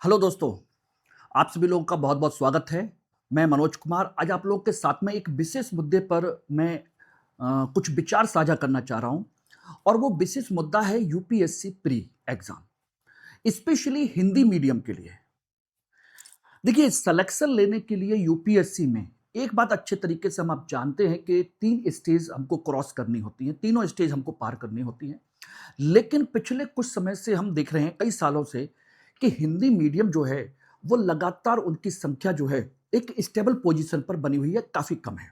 Hello दोस्तों, आप सभी लोगों का बहुत-बहुत स्वागत है। मैं मनोज कुमार आज आप लोगों के साथ में एक विशेष मुद्दे पर मैं कुछ विचार साझा करना चाह रहा हूँ और वो विशेष मुद्दा है UPSC pre exam, specially Hindi medium के लिए। देखिए, सिलेक्शन लेने के लिए यूपीएससी में एक बात अच्छे तरीके से हम आप जानते हैं कि 3 स्टेज हमको क्रॉस करनी होती हैं, तीनों स्टेज हमको पार करनी होती हैं। लेकिन पिछले कुछ समय से हम देख रहे हैं, कई सालों से, कि हिंदी मीडियम जो है, वो लगातार उनकी संख्या जो है, एक स्टेबल पोज़ीशन पर बनी हुई है, काफ़ी कम है।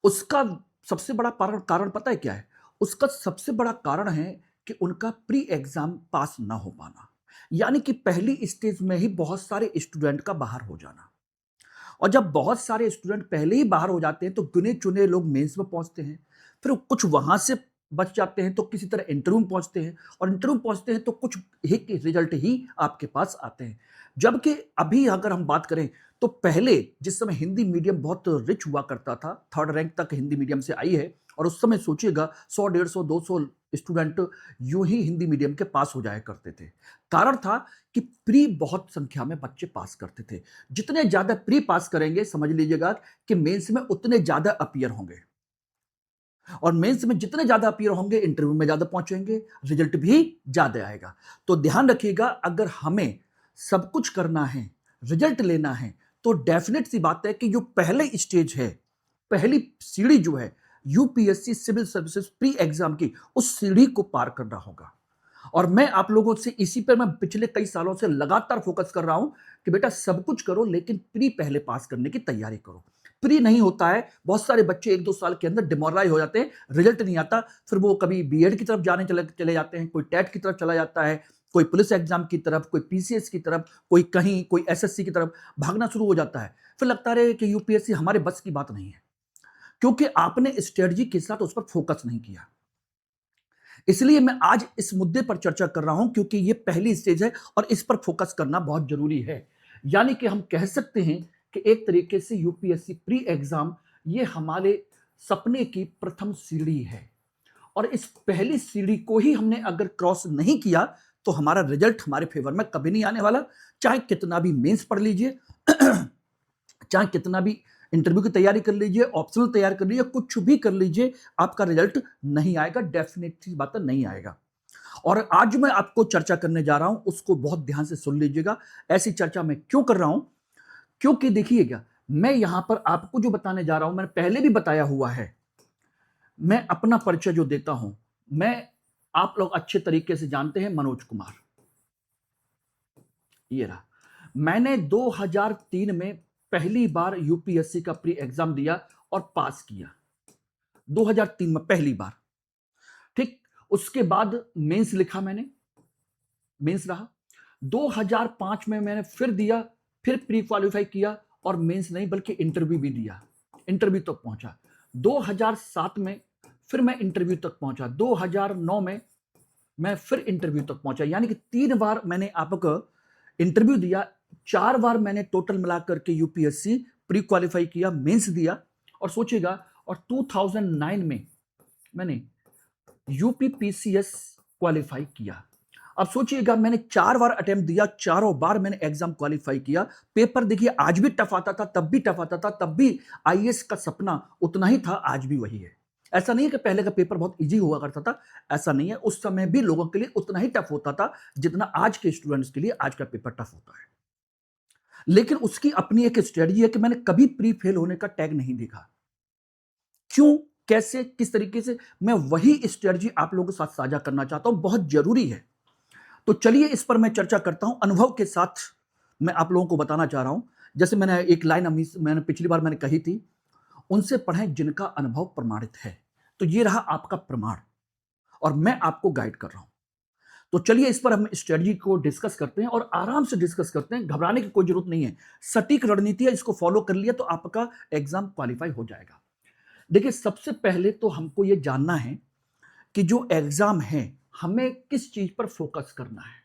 उसका सबसे बड़ा कारण कारण पता है क्या है? उसका सबसे बड़ा कारण है कि उनका प्री एग्ज़ाम पास ना हो पाना। यानी कि पहली स्टेज में ही बहुत सारे स्टूडेंट का बाहर हो जाना। और जब बहुत सारे स्टूडेंट पहले ही बाहर हो जाते हैं तो गिने-चुने लोग मेंस में पहुँचते हैं। फिर कुछ वहाँ से बच जाते हैं तो किसी तरह इंटरव्यू में पहुँचते हैं और इंटरव्यू में पहुँचते हैं तो कुछ एक रिजल्ट ही आपके पास आते हैं। जबकि अभी अगर हम बात करें तो पहले जिस समय हिंदी मीडियम बहुत रिच हुआ करता था, 3rd रैंक तक हिंदी मीडियम से आई है और उस समय सोचिएगा 100, 150, 200 स्टूडेंट यूँ ही हिंदी मीडियम के पास हो जाया करते थे। कारण था कि प्री बहुत संख्या में बच्चे पास करते थे। जितने ज़्यादा प्री पास करेंगे समझ लीजिएगा कि मेंस में उतने ज़्यादा अपीयर होंगे और मेंस में जितने ज़्यादा अपीयर होंगे इंटरव्यू में ज़्यादा पहुँचेंगे, रिजल्ट भी ज़्यादा आएगा। तो ध्यान रखिएगा अगर हमें सब कुछ करना है, रिजल्ट लेना है, तो डेफ़िनेट सी बात है कि जो पहले स्टेज है, पहली सीढ़ी जो है UPSC civil services pre exam की, उस सीढ़ी को पार करना होगा। और मैं आप लोगों से इसी पे मैं पिछले कई सालों से लगातार फोकस कर रहा हूं कि बेटा सब कुछ करो लेकिन प्री पहले पास करने की तैयारी करो। प्री नहीं होता है, बहुत सारे बच्चे 1-2 साल के अंदर डिमोरलाइज हो जाते हैं, रिजल्ट नहीं आता, फिर वो कभी बीएड की तरफ जाने चले चले जाते हैं, कोई टेट की तरफ चला जाता है, कोई पुलिस एग्जाम की तरफ, कोई पीसीएस की तरफ, कोई कहीं, कोई एसएससी की तरफ भागना शुरू हो जाता है। फिर लगता है कि यूपीएससी हमारे बस की बात नहीं है, क्योंकि आपने स्ट्रेटजी के साथ उस पर फोकस नहीं किया। इसलिए मैं आज इस मुद्दे पर चर्चा कर रहा हूं क्योंकि ये पहली स्टेज है और इस पर फोकस करना बहुत जरूरी है। यानी कि हम कह सकते हैं कि एक तरीके से यूपीएससी प्री एग्जाम ये हमारे सपने की प्रथम सीढ़ी है और इस पहली सीढ़ी को ही हमने अगर क्रॉस नहीं किया तो हमारा रिजल्ट हमारे फेवर में कभी नहीं आने वाला। चाहे कितना भी मेंस पढ़ लीजिए चाहे कितना भी इंटरव्यू की तैयारी कर लीजिए, ऑप्शनल तैयार कर लीजिए, कुछ भी कर लीजिए, आपका रिजल्ट नहीं आएगा, डेफिनेट सी बात है नहीं आएगा। और आज जो मैं आपको चर्चा करने जा रहा हूं उसको बहुत ध्यान से सुन लीजिएगा। ऐसी चर्चा मैं क्यों कर रहा हूं? क्योंकि देखिएगा, मैं यहां पर आपको जो बताने जा रहा हूं मैंने पहले भी बताया हुआ है। मैं अपना परिचय जो देता हूं, मैं आप लोग अच्छे तरीके से जानते हैं मनोज कुमार, ये रहा। मैंने 2003 में पहली बार यूपीएससी का प्री एग्जाम दिया और पास किया। 2003 में पहली बार, ठीक। उसके बाद मेंस लिखा मैंने, मेंस रहा। 2005 में मैंने फिर दिया, फिर प्री क्वालिफाई किया और मेंस नहीं बल्कि इंटरव्यू भी दिया, इंटरव्यू तक पहुंचा। 2007 में फिर मैं इंटरव्यू तक पहुंचा। 2009 में मैं फिर इंटरव्यू तक पहुंचा, यानी कि 3 बार मैंने आपको इंटरव्यू दिया, 4 बार मैंने टोटल मिलाकर के यूपीएससी प्री क्वालिफाई किया, मेंस दिया और सोचिएगा, और 2009 में मैंने यूपीपीसीएस क्वालिफाई किया। अब सोचिएगा, मैंने 4 बार अटेम्प्ट दिया, चारों बार मैंने एग्जाम क्वालिफाई किया। पेपर देखिए आज भी टफ आता था, तब भी टफ आता था, तब भी आईएएस का सपना उतना ही था, आज भी वही है। ऐसा नहीं है कि पहले का पेपर बहुत इजी हुआ करता था, ऐसा नहीं है। उस समय भी लोगों के लिए उतना ही टफ होता था जितना आज के स्टूडेंट्स के लिए आज का पेपर टफ होता है। लेकिन उसकी अपनी एक स्ट्रेटजी है कि मैंने कभी प्री फेल होने का टैग नहीं देखा। क्यों, कैसे, किस तरीके से, मैं वही स्ट्रेटजी आप लोगों के साथ साझा करना चाहता हूं, बहुत जरूरी है। तो चलिए इस पर मैं चर्चा करता हूं, अनुभव के साथ मैं आप लोगों को बताना चाह रहा हूं। जैसे मैंने एक लाइन मैंने पिछली बार मैंने कही थी, उनसे पढ़ें जिनका अनुभव प्रमाणित है। तो ये रहा आपका प्रमाण और मैं आपको गाइड कर रहा हूं। तो चलिए इस पर हम स्ट्रेटजी को डिस्कस करते हैं और आराम से डिस्कस करते हैं, घबराने की कोई जरूरत नहीं है। सटीक रणनीति है, इसको फॉलो कर लिया तो आपका एग्जाम क्वालिफाई हो जाएगा। देखिए, सबसे पहले तो हमको यह जानना है कि जो एग्जाम है हमें किस चीज पर फोकस करना है।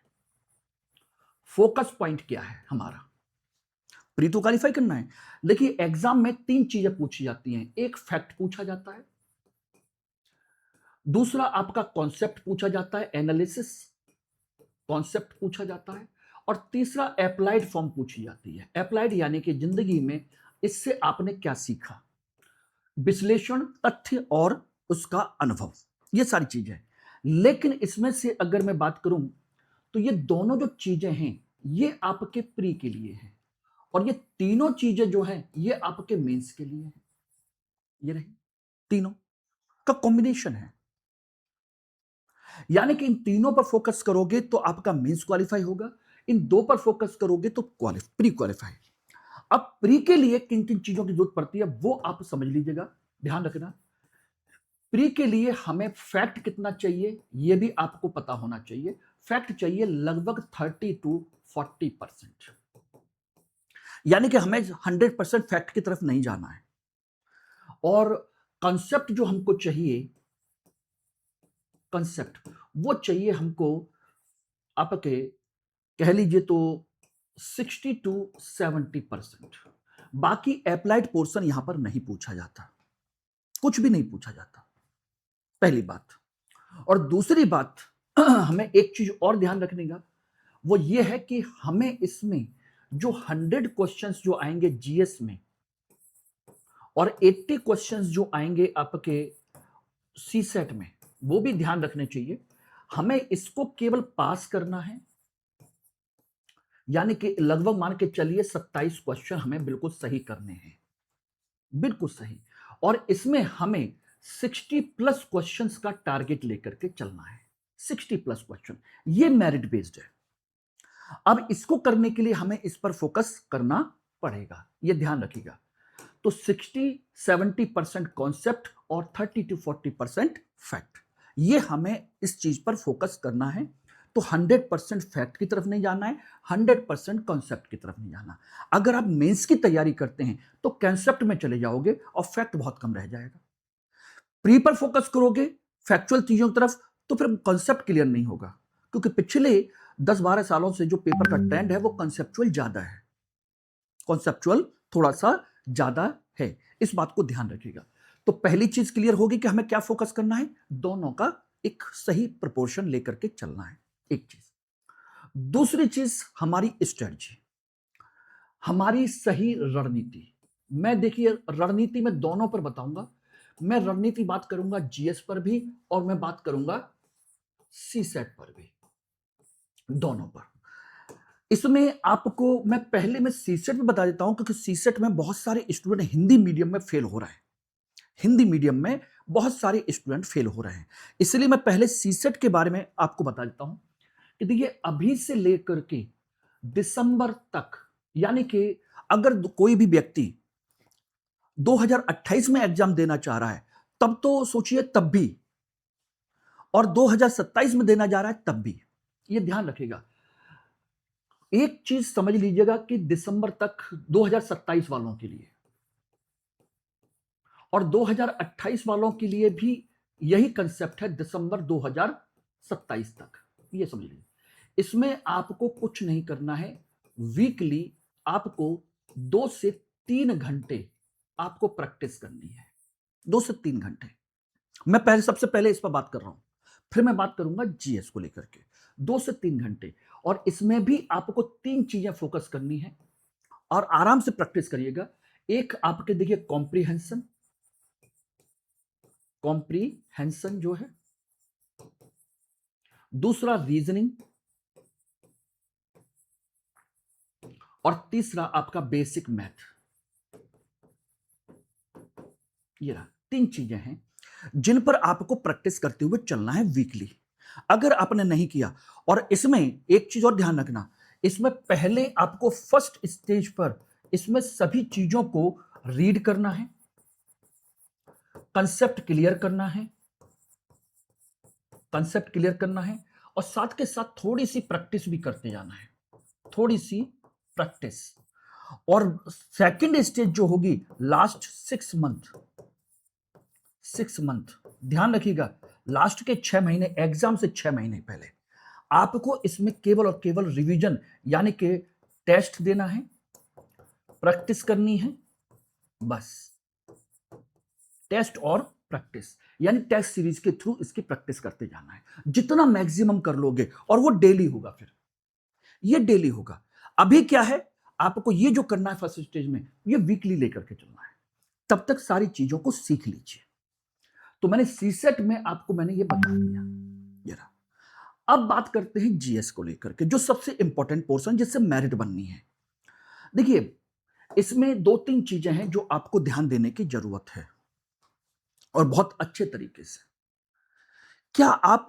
फोकस पॉइंट क्या है हमारा? प्री तो क्वालिफाई करना है। देखिए, एग्जाम में 3 चीजें पूछी जाती हैं। एक फैक्ट पूछा जाता है, दूसरा आपका कॉन्सेप्ट पूछा जाता है, एनालिसिस कॉन्सेप्ट पूछा जाता है, और तीसरा अप्लाइड फॉर्म पूछी जाती है। अप्लाइड यानी कि जिंदगी में इससे आपने क्या सीखा, विश्लेषण, तथ्य और उसका अनुभव, ये सारी चीजें। लेकिन इसमें से अगर मैं बात करूं तो ये दोनों जो चीजें हैं ये आपके प्री के लिए हैं, और ये तीनों चीजें जो हैं ये आपके मेंस के लिए हैं। ये रही तीनों का कॉम्बिनेशन है, यानी कि इन तीनों पर फोकस करोगे तो आपका मेंस क्वालिफाई होगा, इन दो पर फोकस करोगे तो प्री क्वालिफाई। अब प्री के लिए किन किन चीजों की जरूरत पड़ती है वो आप समझ लीजिएगा, ध्यान रखना। प्री के लिए हमें फैक्ट कितना चाहिए यह भी आपको पता होना चाहिए। फैक्ट चाहिए लगभग 30 to 40%, यानी कि हमें 100% फैक्ट की तरफ नहीं जाना है। और कंसेप्ट जो हमको चाहिए, कंसेप्ट वो चाहिए हमको आपके कह लीजिए तो 60 to 70%। बाकी अप्लाइड पोर्शन यहां पर नहीं पूछा जाता, कुछ भी नहीं पूछा जाता, पहली बात। और दूसरी बात हमें एक चीज और ध्यान रखने का, वो ये है कि हमें इसमें जो 100 क्वेश्चंस जो आएंगे जीएस में और 80 क्वेश्चंस जो आएंगे आपके सी सेट में, वो भी ध्यान रखने चाहिए। हमें इसको केवल पास करना है, यानी कि लगभग मान के चलिए 27 क्वेश्चन हमें बिल्कुल सही करने हैं, बिल्कुल सही। और इसमें हमें 60 प्लस क्वेश्चंस का टारगेट लेकर के चलना है, 60 प्लस क्वेश्चन, ये मेरिट बेस्ड है। अब इसको करने के लिए हमें इस पर फोकस करना पड़ेगा, ये ध्यान रखिएगा। तो 60-70% कॉन्सेप्ट और 30-40% फैक्ट, ये हमें इस चीज पर फोकस करना है। तो 100% फैक्ट की तरफ नहीं जाना है, 100% कॉन्सेप्ट की तरफ नहीं जाना। अगर आप मेंस की तैयारी करते हैं तो कॉन्सेप्ट में चले जाओगे और फैक्ट बहुत कम रह जाएगा। प्री पर फोकस करोगे फैक्चुअल चीजों की तरफ तो फिर कॉन्सेप्ट क्लियर नहीं होगा, क्योंकि पिछले 10-12 सालों से जो पेपर का ट्रेंड है वो कॉन्सेप्चुअल ज्यादा है, कॉन्सेप्चुअल थोड़ा सा ज्यादा है, इस बात को ध्यान रखिएगा। तो पहली चीज क्लियर होगी कि हमें क्या फोकस करना है, दोनों का एक सही प्रोपोर्शन लेकर के चलना है, एक चीज। दूसरी चीज हमारी स्ट्रेटजी, हमारी सही रणनीति। मैं देखिए रणनीति में दोनों पर बताऊंगा, मैं रणनीति बात करूंगा जीएस पर भी और मैं बात करूंगा सी सेट पर भी, दोनों पर। इसमें आपको मैं पहले में सीसेट में बता देता हूं, क्योंकि सीसेट में बहुत सारे स्टूडेंट हिंदी मीडियम में फेल हो रहे हैं, हिंदी मीडियम में बहुत सारे स्टूडेंट फेल हो रहे हैं, इसलिए मैं पहले सीसेट के बारे में आपको बता देता हूं कि देखिए अभी से लेकर के दिसंबर तक, यानी कि अगर कोई भी व्यक्ति 2028 में एग्जाम देना चाह रहा है तब तो सोचिए तब भी, और 2027 में देना जा रहा है तब भी, ये ध्यान रखिएगा। एक चीज समझ लीजिएगा कि दिसंबर तक 2027 वालों के लिए और 2028 वालों के लिए भी यही कंसेप्ट है, दिसंबर 2027 तक, ये समझ लीजिए। इसमें आपको कुछ नहीं करना है, वीकली आपको 2 से 3 घंटे आपको प्रैक्टिस करनी है, 2 से 3 घंटे। मैं पहले सबसे पहले इस पर बात कर रहा हूं, फिर मैं बात करूंगा जीएस को लेकर के। 2 से 3 घंटे, और इसमें भी आपको 3 चीजें फोकस करनी है और आराम से प्रैक्टिस करिएगा। एक आपके देखिए कॉम्प्रीहेंशन, कॉम्प्रीहेंशन जो है, दूसरा रीजनिंग, और तीसरा आपका बेसिक मैथ। ये रहा 3 चीजें हैं जिन पर आपको प्रैक्टिस करते हुए चलना है वीकली। अगर आपने नहीं किया, और इसमें एक चीज और ध्यान रखना, इसमें पहले आपको फर्स्ट स्टेज पर इसमें सभी चीजों को रीड करना है, कंसेप्ट क्लियर करना है, कंसेप्ट क्लियर करना है, और साथ के साथ थोड़ी सी प्रैक्टिस भी करते जाना है, थोड़ी सी प्रैक्टिस। और सेकंड स्टेज जो होगी लास्ट 6 मंथ, ध्यान रखिएगा, लास्ट के 6 महीने, एग्जाम से 6 महीने पहले आपको इसमें केवल और केवल रिवीजन, यानी कि टेस्ट देना है, प्रैक्टिस करनी है, बस टेस्ट और प्रैक्टिस, यानी टेस्ट सीरीज के थ्रू इसकी प्रैक्टिस करते जाना है, जितना मैक्सिमम कर लोगे, और वो डेली होगा फिर, ये डेली होगा। अभी क्या है, आपको ये जो करना है फर्स्ट स्टेज में, ये वीकली लेकर के चलना है। तब तक सारी चीजों को सीख लीजिए। तो मैंने सीसेट में आपको मैंने ये बता दिया। ये रहा। अब बात करते हैं जीएस को लेकर के, जो सबसे इंपॉर्टेंट पोर्शन जिससे मेरिट बननी है। देखिए, इसमें दो तीन चीजें हैं जो आपको ध्यान देने की जरूरत है, और बहुत अच्छे तरीके से। क्या आप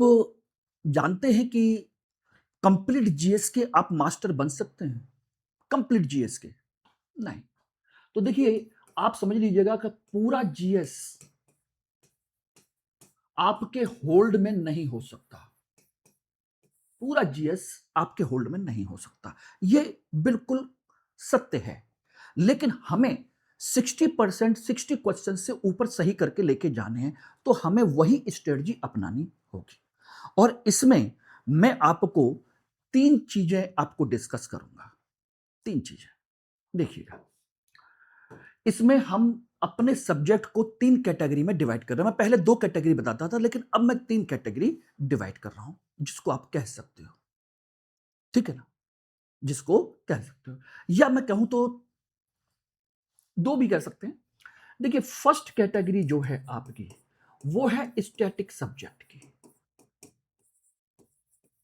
जानते हैं कि कंप्लीट जीएस के आप मास्टर बन सकते हैं? कंप्लीट जीएस के नहीं। तो देखिए, आप समझ लीजिएगा कि पूरा जीएस आपके होल्ड में नहीं हो सकता। पूरा जीएस आपके होल्ड में नहीं हो सकता, यह बिल्कुल सत्य है। लेकिन हमें 60% 60 क्वेश्चन से ऊपर सही करके लेके जाने हैं, तो हमें वही स्ट्रेटजी अपनानी होगी। और इसमें मैं आपको तीन चीजें आपको डिस्कस करूंगा। तीन चीजें देखिएगा। इसमें हम अपने सब्जेक्ट को तीन कैटेगरी में डिवाइड कर रहे हैं। मैं पहले दो कैटेगरी बताता था, लेकिन अब मैं तीन कैटेगरी डिवाइड कर रहा हूं, जिसको आप कह सकते हो, ठीक है ना, जिसको कह सकते हो, या मैं कहूं तो दो भी कह सकते हैं। देखिए, फर्स्ट कैटेगरी जो है आपकी, वो है स्टैटिक सब्जेक्ट की।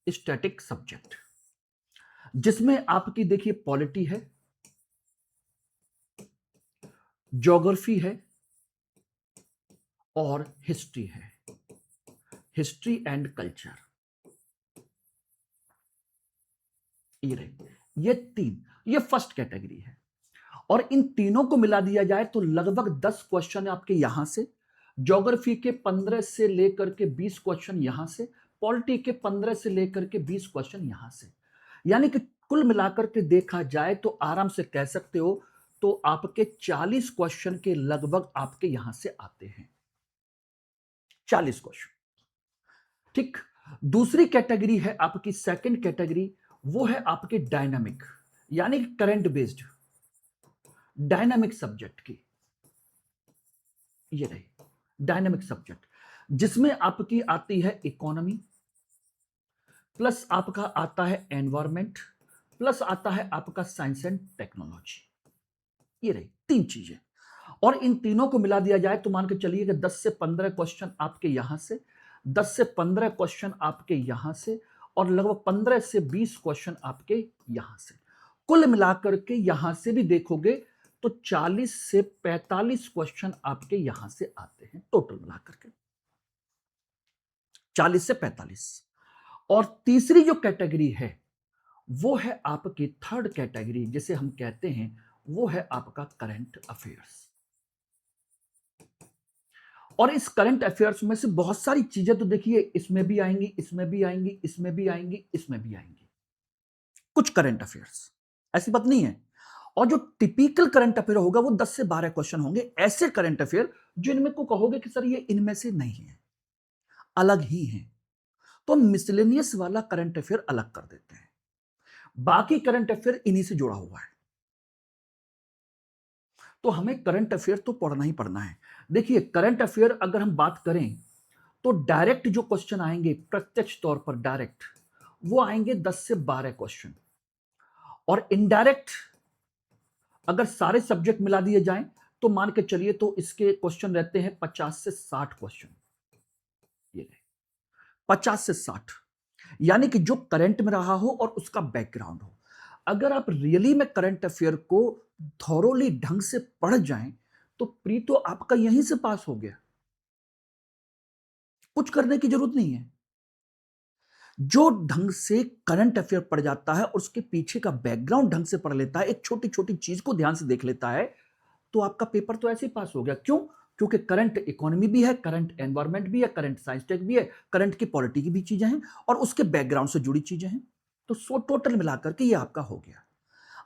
स्टैटिक सब्जेक्ट जिसमें आपकी देखिए पॉलिटी है, ज्योग्राफी है और हिस्ट्री है। हिस्ट्री एंड कल्चर, ये रहे, ये तीन, ये फर्स्ट कैटेगरी है। और इन तीनों को मिला दिया जाए तो लगभग 10 क्वेश्चन आपके यहां से, ज्योग्राफी के 15 से लेकर के 20 क्वेश्चन यहां से, पॉलिटी के 15 से लेकर के 20 क्वेश्चन यहां से। यानी कि कुल मिलाकर के देखा जाए तो आराम से कह सकते हो, तो आपके 40 क्वेश्चन के लगभग आपके यहां से आते हैं। 40 क्वेश्चन, ठीक। दूसरी कैटेगरी है आपकी, सेकंड कैटेगरी, वो है आपके डायनामिक, यानी करंट बेस्ड डायनामिक सब्जेक्ट की। ये रही डायनामिक सब्जेक्ट, जिसमें आपकी आती है इकोनॉमी, प्लस आपका आता है एनवायरमेंट, प्लस आता है आपका साइंस एंड टेक्नोलॉजी। ये रही तीन चीजें। और इन तीनों को मिला दिया जाए तो मान के चलिए कि 10 से 15 क्वेश्चन आपके यहां से, 10 से 15 क्वेश्चन आपके यहां से, और लगभग 15 से 20 क्वेश्चन आपके यहां से। कुल मिलाकर के यहां से भी देखोगे तो 40 से 45 क्वेश्चन आपके यहां से आते हैं, टोटल मिलाकर के 40 से 45। और तीसरी जो कैटेगरी है, वो है आपकी थर्ड कैटेगरी, जिसे हम कहते हैं, वो है आपका करंट अफेयर्स। और इस करंट अफेयर्स में से बहुत सारी चीजें तो देखिए इसमें भी आएंगी, इसमें भी आएंगी, इसमें भी आएंगी, इसमें भी आएंगी, कुछ करंट अफेयर्स, ऐसी बात नहीं है। और जो टिपिकल करंट अफेयर होगा वो 10 से 12 क्वेश्चन होंगे, ऐसे करंट अफेयर जो इनमें को कहोगे कि सर ये इनमें से नहीं है, अलग ही है, तो मिसलेनियस वाला करंट अफेयर अलग कर देते हैं। बाकी करंट अफेयर इन्हीं से जुड़ा हुआ है। तो हमें करंट अफेयर तो पढ़ना ही पढ़ना है। देखिए, करंट अफेयर अगर हम बात करें तो डायरेक्ट जो क्वेश्चन आएंगे, प्रत्यक्ष तौर पर डायरेक्ट, वो आएंगे 10 से 12 क्वेश्चन। और इनडायरेक्ट अगर सारे सब्जेक्ट मिला दिए जाएं तो मान के चलिए तो इसके क्वेश्चन रहते हैं 50 से 60 क्वेश्चन। ये 50 से 60, यानी कि जो करंट में रहा हो और उसका बैकग्राउंड हो। अगर आप रियली में करंट अफेयर को थॉरोली ढंग से पढ़ जाएं तो प्री तो आपका यहीं से पास हो गया, कुछ करने की जरूरत नहीं है। जो ढंग से करंट अफेयर पढ़ जाता है और उसके पीछे का बैकग्राउंड ढंग से पढ़ लेता है, एक छोटी छोटी चीज को ध्यान से देख लेता है, तो आपका पेपर तो ऐसे ही पास हो गया। क्यों? क्योंकि करंट इकोनॉमी भी है, करंट एनवायरमेंट भी है, करंट साइंस टेक भी है, करंट की पॉलिटी की भी चीजें हैं, और उसके बैकग्राउंड से जुड़ी चीजें हैं। तो सो टोटल मिलाकर के ये आपका हो गया।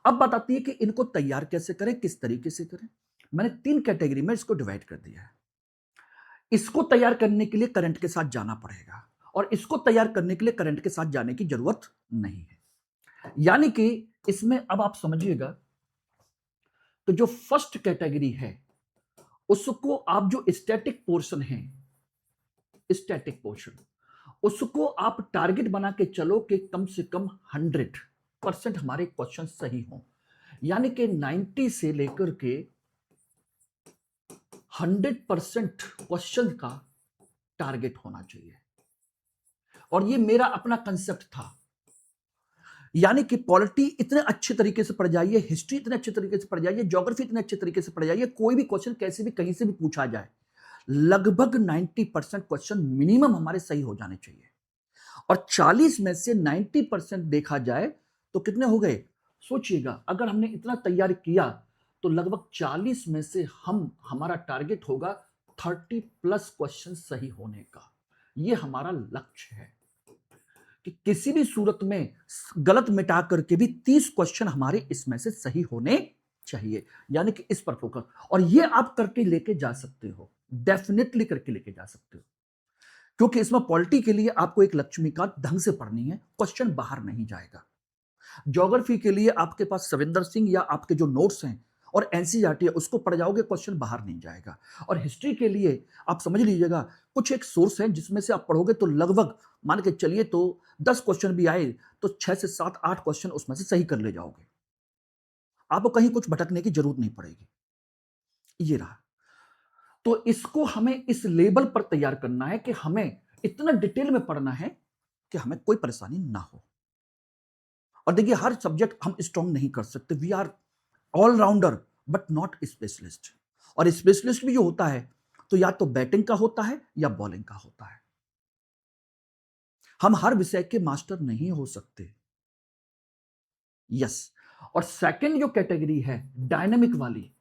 अब बात आती है कि इनको तैयार कैसे करें, किस तरीके से करें। मैंने तीन कैटेगरी में इसको डिवाइड कर दिया है। इसको तैयार करने के लिए करंट के साथ जाना पड़ेगा, और इसको तैयार करने के लिए करंट के साथ जाने की जरूरत नहीं है। यानी कि इसमें अब आप समझिएगा, तो जो फर्स्ट कैटेगरी है उसको आप, जो स्टैटिक पोर्शन है, स्टैटिक पोर्शन, उसको आप टारगेट बना के चलो कि कम से कम 100, 100% हमारे क्वेश्चन सही हों, यानी कि 90 से लेकर के 100% क्वेश्चन का टारगेट होना चाहिए। और ये मेरा अपना कंसेप्ट था, यानी कि पॉलिटी इतने अच्छे तरीके से पढ़ जाइए, हिस्ट्री इतने अच्छे तरीके से पढ़ जाइए, ज्योग्राफी इतने अच्छे तरीके से पढ़ जाइए, कोई भी क्वेश्चन कैसे भी कहीं से भी पूछा जाए, लगभग 90% क्वेश्चन मिनिमम हमारे सही हो जाने चाहिए। और 40 में से 90% देखा जाए तो कितने हो गए? सोचिएगा, अगर हमने इतना तैयारी किया तो लगभग 40 में से हमारा टारगेट होगा 30 प्लस क्वेश्चन सही होने का। ये हमारा लक्ष्य है कि किसी भी सूरत में गलत मिटा करके भी 30 क्वेश्चन हमारे इसमें से सही होने चाहिए, यानी कि इस पर फोकस। और ये आप करके लेके जा सकते हो, डेफिनेटली करके लेके जा सकते हो, क्योंकि इसमें पॉलिटी के लिए आपको एक लक्ष्मीकांत ढंग से पढ़नी है, क्वेश्चन बाहर नहीं जाएगा। ज्योग्राफी के लिए आपके पास सविंदर सिंह या आपके जो नोट्स हैं और एनसीईआरटी है उसको पढ़ जाओगे, क्वेश्चन बाहर नहीं जाएगा। और हिस्ट्री के लिए आप समझ लीजिएगा, कुछ एक सोर्स है जिसमें से आप पढ़ोगे तो लगभग मान के चलिए तो 10 क्वेश्चन भी आए तो 6 से 7 8 क्वेश्चन उसमें से सही कर ले जाओगे, आपको कहीं कुछ भटकने की जरूरत नहीं पड़ेगी। ये रहा। तो इसको हमें इस लेवल पर तैयार करना है कि हमें इतना डिटेल में पढ़ना है कि हमें कोई परेशानी ना हो। और देखिए, हर सब्जेक्ट हम स्ट्रॉन्ग नहीं कर सकते, we are allrounder but not specialist. और स्पेशलिस्ट भी जो होता है तो या तो बैटिंग का होता है या बॉलिंग का होता है, हम हर विषय के मास्टर नहीं हो सकते। यस। और सेकंड जो कैटेगरी है डायनामिक वाली,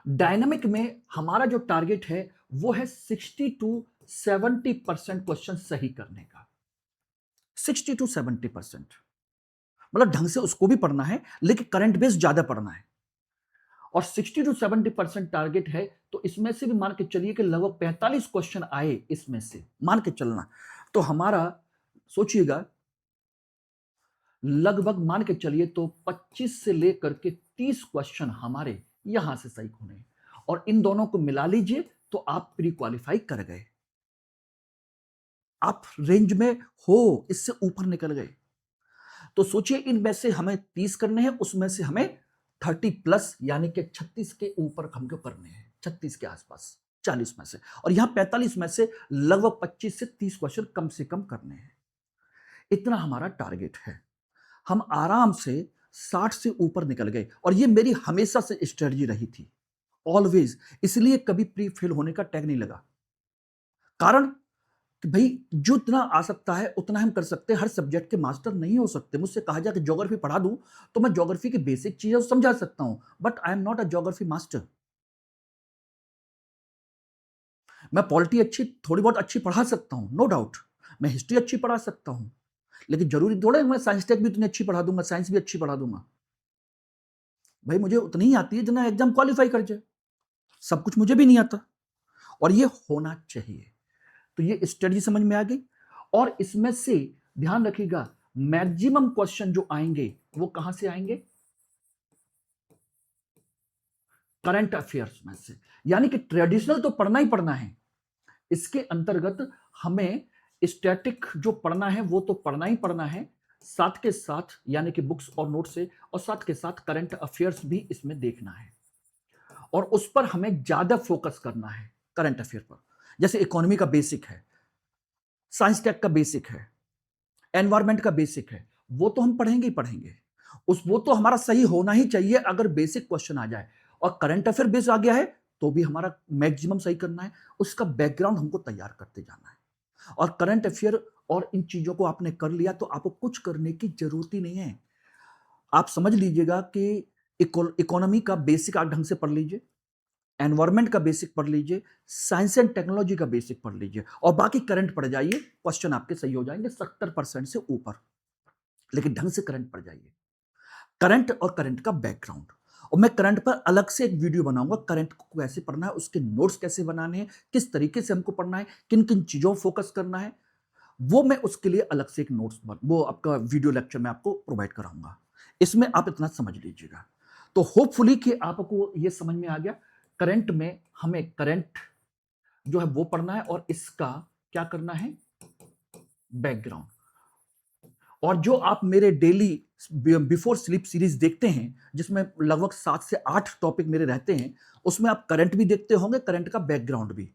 डायनामिक में हमारा जो टारगेट है वो है 60 टू 70% क्वेश्चन सही करने का। 60 टू 70%, मतलब ढंग से उसको भी पढ़ना है लेकिन करंट बेस ज्यादा पढ़ना है। और 60 टू 70% टारगेट है तो इसमें से भी मान के चलिए कि लगभग 45 क्वेश्चन आए, इसमें से मान के चलना तो हमारा सोचिएगा लगभग मान के चलिए तो 25 से लेकर के 30 क्वेश्चन हमारे यहां से सही होने हैं। और इन दोनों को मिला लीजिए तो आप प्री क्वालिफाई कर गए, आप रेंज में हो, इससे ऊपर निकल गए। तो सोचिए इनमें से हमें 30 करने हैं, उसमें से हमें 30 प्लस यानी कि 36 के ऊपर हमको करने हैं, 36 के आसपास 40 में से। और यहां 45 में से लगभग 25 से 30 क्वेश्चन कम से कम करने हैं, इतना हमारा टारगेट है। हम आराम से 60 से ऊपर निकल गए और ये मेरी हमेशा से स्ट्रेटजी रही थी, ऑलवेज। इसलिए कभी प्री फेल होने का टैग नहीं लगा, कारण कि भाई जो इतना आ सकता है उतना हम कर सकते हैं, हर सब्जेक्ट के मास्टर नहीं हो सकते। मुझसे कहा जाए कि ज्योग्राफी पढ़ा दूं तो मैं ज्योग्राफी की बेसिक चीजें समझा सकता हूं, but I am not a geography master. मैं पॉलिटी अच्छी थोड़ी बहुत अच्छी पढ़ा सकता हूं, नो डाउट। मैं हिस्ट्री अच्छी पढ़ा सकता हूं, लेकिन जरूरी थोड़ा है मैं साइंस टेक भी उतनी अच्छी पढ़ा दूंगा, साइंस भी अच्छी पढ़ा दूंगा। भाई मुझे उतनी ही आती है जितना एग्जाम क्वालिफाई कर जाए, सब कुछ मुझे भी नहीं आता। और ये होना चाहिए। तो ये स्टडी समझ में आ गई। और इसमें से ध्यान रखिएगा, मैक्सिमम क्वेश्चन जो आएंगे वो कहां से आएंगे? करंट अफेयर्स में से। यानी कि ट्रेडिशनल तो पढ़ना ही पढ़ना है, इसके अंतर्गत हमें स्टैटिक जो पढ़ना है वो तो पढ़ना ही पढ़ना है, साथ के साथ यानी कि बुक्स और नोट से, और साथ के साथ करंट अफेयर्स भी इसमें देखना है। और उस पर हमें ज्यादा फोकस करना है, करंट अफेयर पर। जैसे इकोनॉमी का बेसिक है, साइंस टेक का बेसिक है, एनवायरमेंट का बेसिक है, वो तो हम पढ़ेंगे ही पढ़ेंगे। वो तो हमारा सही होना ही चाहिए अगर बेसिक क्वेश्चन आ जाए। और करंट अफेयर बेस आ गया है तो भी हमारा मैक्सिमम सही करना है, उसका बैकग्राउंड हमको तैयार करते जाना है। और करंट अफेयर और इन चीजों को आपने कर लिया तो आपको कुछ करने की जरूरत ही नहीं है। आप समझ लीजिएगा कि इकोनॉमी का बेसिक आप ढंग से पढ़ लीजिए, एनवायरमेंट का बेसिक पढ़ लीजिए, साइंस एंड टेक्नोलॉजी का बेसिक पढ़ लीजिए, और बाकी करंट पढ़ जाइए, क्वेश्चन आपके सही हो जाएंगे 70% से ऊपर। लेकिन ढंग से करंट पढ़ जाइए, करंट और करंट का बैकग्राउंड। और मैं करंट पर अलग से एक वीडियो बनाऊंगा, करंट को कैसे पढ़ना है, उसके नोट्स कैसे बनाने हैं, किस तरीके से हमको पढ़ना है, किन किन चीजों फोकस करना है, वो मैं उसके लिए अलग से एक नोट्स वो आपका वीडियो लेक्चर में आपको प्रोवाइड कराऊंगा। इसमें आप इतना समझ लीजिएगा। तो होपफुली कि आपको ये समझ में आ गया, करंट में हमें करंट जो है वो पढ़ना है और इसका क्या करना है, बैकग्राउंड। और जो आप मेरे डेली बिफोर स्लीप सीरीज देखते हैं, जिसमें लगभग 7 से 8 टॉपिक मेरे रहते हैं, उसमें आप करंट भी देखते होंगे, करंट का बैकग्राउंड भी,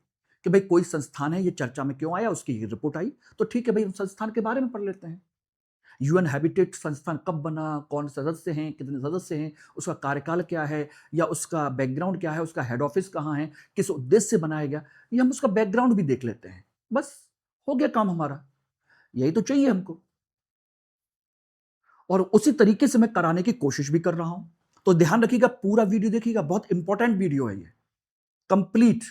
कि भाई कोई संस्थान है, ये चर्चा में क्यों आया, उसकी ये रिपोर्ट आई, तो ठीक है भाई, हम संस्थान के बारे में पढ़ लेते हैं। यूएन हैबिटेट संस्थान कब बना, कौन सदस्य हैं, कितने सदस्य हैं, उसका कार्यकाल क्या है, या उसका बैकग्राउंड क्या है, उसका हेड ऑफिस कहाँ है, किस उद्देश्य से बनाया गया, ये हम उसका बैकग्राउंड भी देख लेते हैं। बस हो गया काम हमारा, यही तो चाहिए हमको। और उसी तरीके से मैं कराने की कोशिश भी कर रहा हूं। तो ध्यान रखिएगा, पूरा वीडियो देखिएगा, बहुत इंपॉर्टेंट वीडियो है ये, कंप्लीट,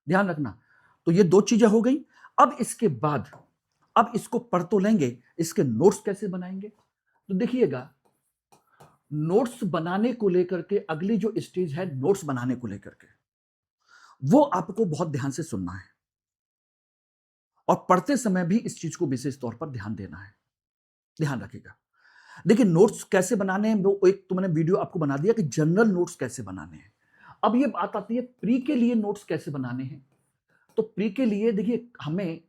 ध्यान रखना। तो ये 2 चीजें हो गई। अब इसके बाद, अब इसको पढ़ तो लेंगे, इसके नोट्स कैसे बनाएंगे? तो देखिएगा, नोट्स बनाने को लेकर के अगली जो स्टेज है, नोट्स बनाने को लेकर के, वो आपको बहुत ध्यान से सुनना है और पढ़ते समय भी इस चीज को विशेष तौर पर ध्यान देना है। ध्यान रखिएगा। देखिए, नोट्स कैसे बनाने हैं, वो एक तो मैंने वीडियो आपको बना दिया कि जनरल नोट्स कैसे बनाने हैं। अब ये बात आती है प्री के लिए नोट्स कैसे बनाने हैं। तो प्री के लिए देखिए, हमें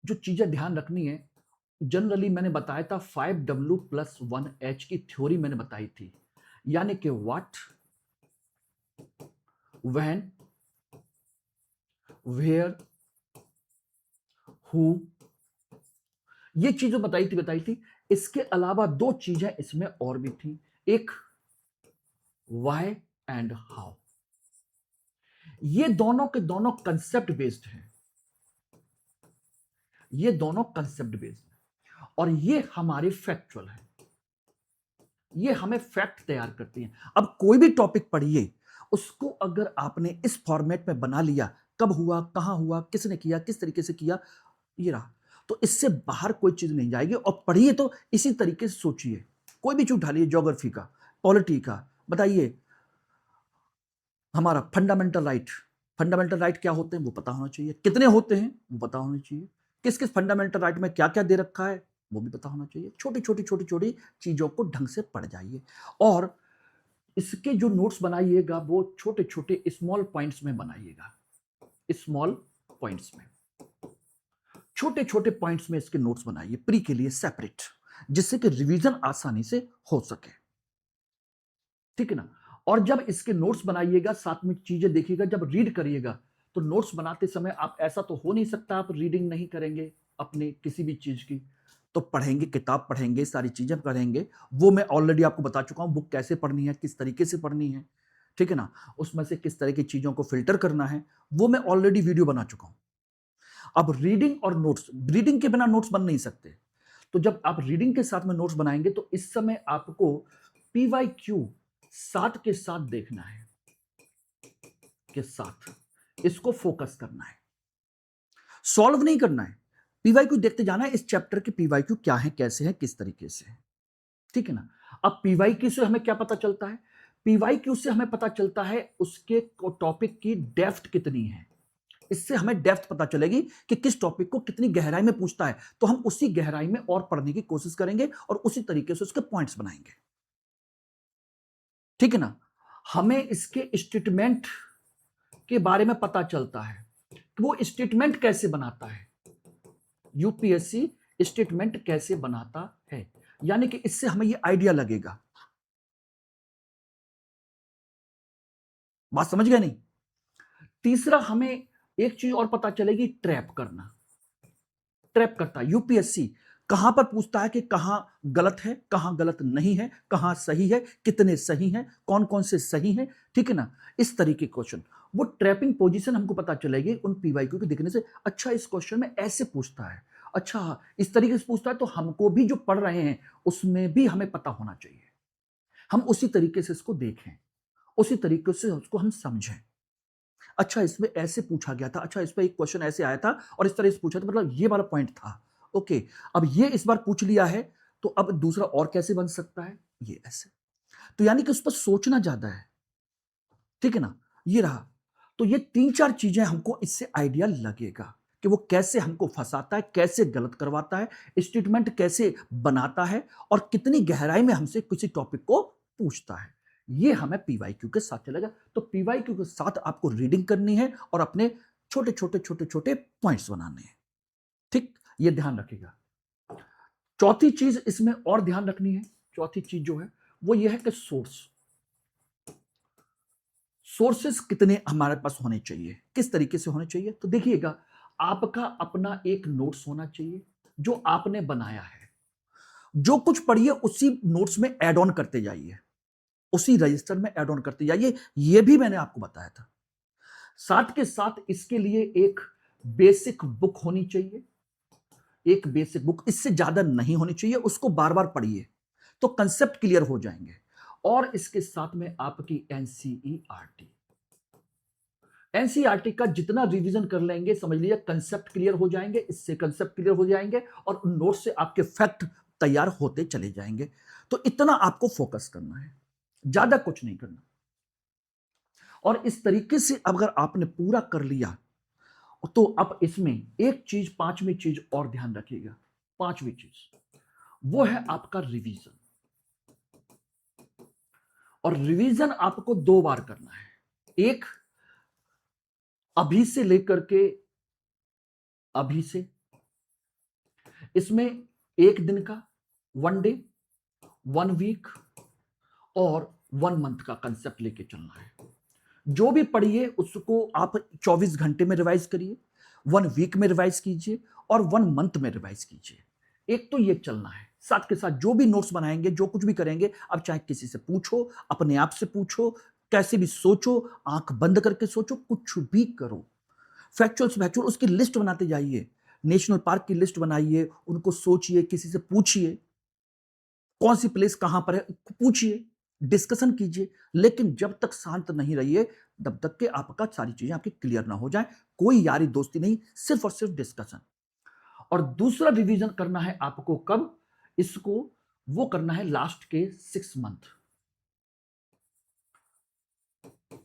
जो चीजें ध्यान रखनी है, जनरली मैंने बताया था 5W+1H की थ्योरी मैंने बताई थी, यानी कि व्हाट, व्हेन, वेयर, हु, ये चीजें बताई थी। इसके अलावा 2 चीजें इसमें और भी थी, एक व्हाई एंड हाउ। ये दोनों के दोनों कंसेप्ट बेस्ड हैं, ये दोनों कंसेप्ट बेस्ड हैं और ये हमारे फैक्चुअल हैं, ये हमें फैक्ट तैयार करती हैं। अब कोई भी टॉपिक पढ़िए, उसको अगर आपने इस फॉर्मेट में बना लिया, कब हुआ, कहां हुआ, किसने किया, किस तरीके से किया, ये रहा, तो इससे बाहर कोई चीज नहीं जाएगी। और पढ़िए तो इसी तरीके से सोचिए, कोई भी चीज उठाइए, ज्योग्राफी का, पॉलिटी का, बताइए हमारा फंडामेंटल राइट क्या होते हैं वो पता होना चाहिए, कितने होते हैं वो पता होना चाहिए, किस किस फंडामेंटल राइट में क्या क्या दे रखा है वो भी पता होना चाहिए। छोटी छोटी चीजों को ढंग से पढ़ जाइए और इसके जो नोट्स बनाइएगा वो छोटे छोटे स्मॉल पॉइंट्स में बनाइएगा, स्मॉल पॉइंट्स में, छोटे छोटे पॉइंट्स में इसके नोट्स बनाइए प्री के लिए सेपरेट, जिससे कि रिवीजन आसानी से हो सके, ठीक है ना। और जब इसके नोट्स बनाइएगा, साथ में चीजें देखिएगा, जब रीड करिएगा, तो नोट्स बनाते समय आप, ऐसा तो हो नहीं सकता आप रीडिंग नहीं करेंगे अपने किसी भी चीज की, तो पढ़ेंगे, किताब पढ़ेंगे, सारी चीजें करेंगे। वो मैं ऑलरेडी आपको बता चुका हूं, बुक कैसे पढ़नी है, किस तरीके से पढ़नी है, ठीक है ना, उसमें से किस तरह की चीजों को फिल्टर करना है, वो मैं ऑलरेडी वीडियो बना चुका हूं। अब रीडिंग और नोट्स, रीडिंग के बिना नोट्स बन नहीं सकते। तो जब आप रीडिंग के साथ में नोट्स बनाएंगे, तो इस समय आपको PYQ साथ के साथ देखना है, के साथ इसको फोकस करना है, सॉल्व नहीं करना है। PYQ देखते जाना है, इस चैप्टर के PYQ क्या है, कैसे है, किस तरीके से है, ठीक है ना। अब PYQ से हमें क्या पता चलता है? PYQ से हमें पता चलता है उसके टॉपिक की डेप्थ कितनी है, इससे हमें डेप्थ पता चलेगी कि किस टॉपिक को कितनी गहराई में पूछता है, तो हम उसी गहराई में और पढ़ने की कोशिश करेंगे और उसी तरीके से उसके पॉइंट्स बनाएंगे, ठीक है ना। हमें इसके स्टेटमेंट के बारे में पता चलता है कि वो स्टेटमेंट कैसे बनाता है, यूपीएससी स्टेटमेंट कैसे बनाता है, यानी कि इससे हमें ये आइडिया लगेगा। बात समझ गए नहीं? तीसरा, हमें एक चीज और पता चलेगी, ट्रैप करना, ट्रैप करता है यूपीएससी, कहां पर पूछता है कि कहां गलत है, कहां गलत नहीं है, कहां सही है, कितने सही हैं, कौन कौन से सही हैं, ठीक है ना। इस तरीके के क्वेश्चन, वो ट्रैपिंग पोजीशन हमको पता चलेगी उन पीवाईक्यू के देखने से। अच्छा, इस क्वेश्चन में ऐसे पूछता है, अच्छा इस तरीके से पूछता है, तो हमको भी जो पढ़ रहे हैं उसमें भी हमें पता होना चाहिए, हम उसी तरीके से इसको देखें, उसी तरीके से उसको हम समझें। अच्छा, इसमें ऐसे पूछा गया था, अच्छा इस पर एक क्वेश्चन ऐसे आया था और इस तरह से पूछा था, मतलब ये वाला पॉइंट था, ओके। अब ये इस बार पूछ लिया है, तो अब दूसरा और कैसे बन सकता है, ये ऐसे, तो यानी कि उस पर सोचना ज्यादा है, ठीक है ना। ये रहा, तो ये 3-4 चीजें हमको इससे आइडिया लगेगा कि वो कैसे हमको फंसाता है, कैसे गलत करवाता है, स्टेटमेंट कैसे बनाता है और कितनी गहराई में हमसे किसी टॉपिक को पूछता है। ये हमें पीवाईक्यू के साथ चलेगा। तो पीवाईक्यू के साथ आपको रीडिंग करनी है और अपने छोटे छोटे पॉइंट्स बनाने हैं, ठीक, ये ध्यान रखिएगा। चौथी चीज इसमें और ध्यान रखनी है, चौथी चीज जो है वो ये है कि सोर्सेस कितने हमारे पास होने चाहिए, किस तरीके से होने चाहिए। तो देखिएगा, आपका अपना एक नोट्स होना चाहिए जो आपने बनाया है। जो कुछ पढ़िए उसी नोट्स में ऐड ऑन करते जाइए, उसी रजिस्टर में ऐड ऑन करते जाइए, ये भी मैंने आपको बताया था। साथ के साथ इसके लिए एक बेसिक बुक होनी चाहिए, एक बेसिक बुक, इससे ज्यादा नहीं होनी चाहिए, उसको बार बार पढ़िए तो कंसेप्ट क्लियर हो जाएंगे। और इसके साथ में आपकी एनसीईआरटी, एनसीईआरटी का जितना रिवीजन कर लेंगे समझ लीजिए कंसेप्ट क्लियर हो जाएंगे, इससे कंसेप्ट क्लियर हो जाएंगे और उन नोट से आपके फैक्ट तैयार होते चले जाएंगे। तो इतना आपको फोकस करना है, ज्यादा कुछ नहीं करना। और इस तरीके से अगर आपने पूरा कर लिया तो अब इसमें एक चीज, पांचवी चीज और ध्यान रखिएगा। पांचवी चीज वो है आपका रिवीजन। और रिवीजन आपको दो बार करना है, एक अभी से लेकर के अभी से, इसमें एक दिन का, 1 डे, 1 वीक और 1 मंथ का कंसेप्ट लेके चलना है। जो भी पढ़िए उसको आप 24 घंटे में रिवाइज करिए, 1 वीक में रिवाइज कीजिए और 1 मंथ में रिवाइज कीजिए। एक तो ये चलना है। साथ के साथ जो भी नोट्स बनाएंगे, जो कुछ भी करेंगे, अब चाहे किसी से पूछो, अपने आप से पूछो, कैसे भी सोचो, आंख बंद करके सोचो, कुछ भी करो, फैक्चुअल उसकी लिस्ट बनाते जाइए। नेशनल पार्क की लिस्ट बनाइए, उनको सोचिए, किसी से पूछिए कौन सी प्लेस कहां पर है, पूछिए, डिस्कशन कीजिए। लेकिन जब तक शांत नहीं रहिए तब तक कि आपका सारी चीजें आपकी क्लियर ना हो जाए। कोई यारी दोस्ती नहीं, सिर्फ और सिर्फ डिस्कशन। और दूसरा रिवीजन करना है आपको कब, इसको वो करना है लास्ट के 6 मंथ,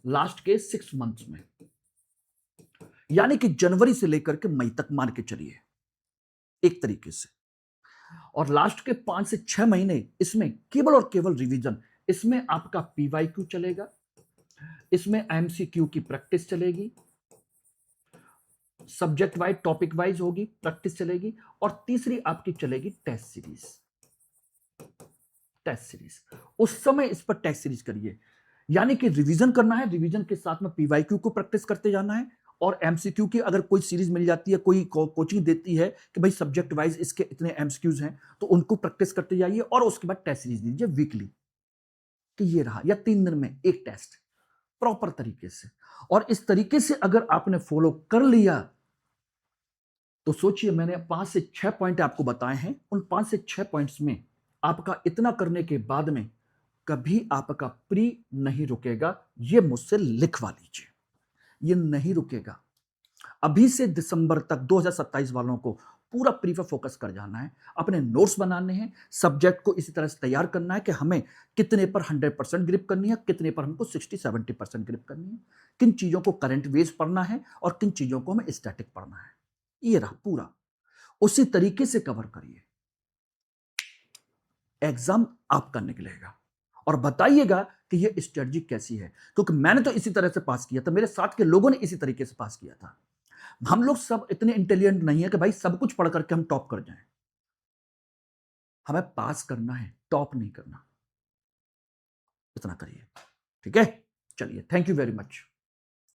लास्ट के 6 मंथ्स में, यानी कि जनवरी से लेकर के मई तक मान के चलिए एक तरीके से। और लास्ट के 5 से 6 महीने इसमें केवल और केवल रिवीजन। इसमें आपका पीवाईक्यू चलेगा, इसमें एमसीक्यू की प्रैक्टिस चलेगी, सब्जेक्ट वाइज टॉपिक वाइज होगी, प्रैक्टिस चलेगी। और तीसरी आपकी चलेगी टेस्ट सीरीज। टेस्ट सीरीज उस समय इस पर टेस्ट सीरीज करिए, यानी कि रिवीजन करना है, रिवीजन के साथ में पीवाईक्यू को प्रैक्टिस करते जाना है। और एमसीक्यू की अगर कोई सीरीज मिल जाती है, कोई कोचिंग देती है कि भाई सब्जेक्ट वाइज इसके इतने एमसीक्यूज हैं, तो उनको प्रैक्टिस करते जाइए और उसके बाद टेस्ट सीरीज दीजिए वीकली, कि ये रहा, या 3 दिन में एक टेस्ट प्रॉपर तरीके से। और इस तरीके से अगर आपने फॉलो कर लिया तो सोचिए, मैंने 5 से 6 पॉइंट आपको बताए हैं, उन 5 से 6 पॉइंट्स में आपका इतना करने के बाद में कभी आपका प्री नहीं रुकेगा। ये मुझसे लिखवा लीजिए, ये नहीं रुकेगा। अभी से दिसंबर तक 2027 वालों को पूरा प्री पर फोकस कर जाना है, अपने नोट्स बनाने हैं, सब्जेक्ट को इसी तरह से तैयार करना है कि हमें कितने पर 100% ग्रिप करनी है, कितने पर हमको 60-70% ग्रिप करनी है, किन चीजों को करंट वेज पढ़ना है और किन चीजों को हमें स्टैटिक पढ़ना है। ये रहा पूरा, उसी तरीके से कवर करिए, एग्जाम आपका निकलेगा। और बताइएगा कि ये स्ट्रेटजी कैसी है, क्योंकि मैंने तो इसी तरह से पास किया था, मेरे साथ के लोगों ने इसी तरीके से पास किया था। हम लोग सब इतने इंटेलिजेंट नहीं है कि भाई सब कुछ पढ़ करके हम टॉप कर जाएं। हमें पास करना है, टॉप नहीं करना। इतना करिए, ठीक है। चलिए, थैंक यू वेरी मच।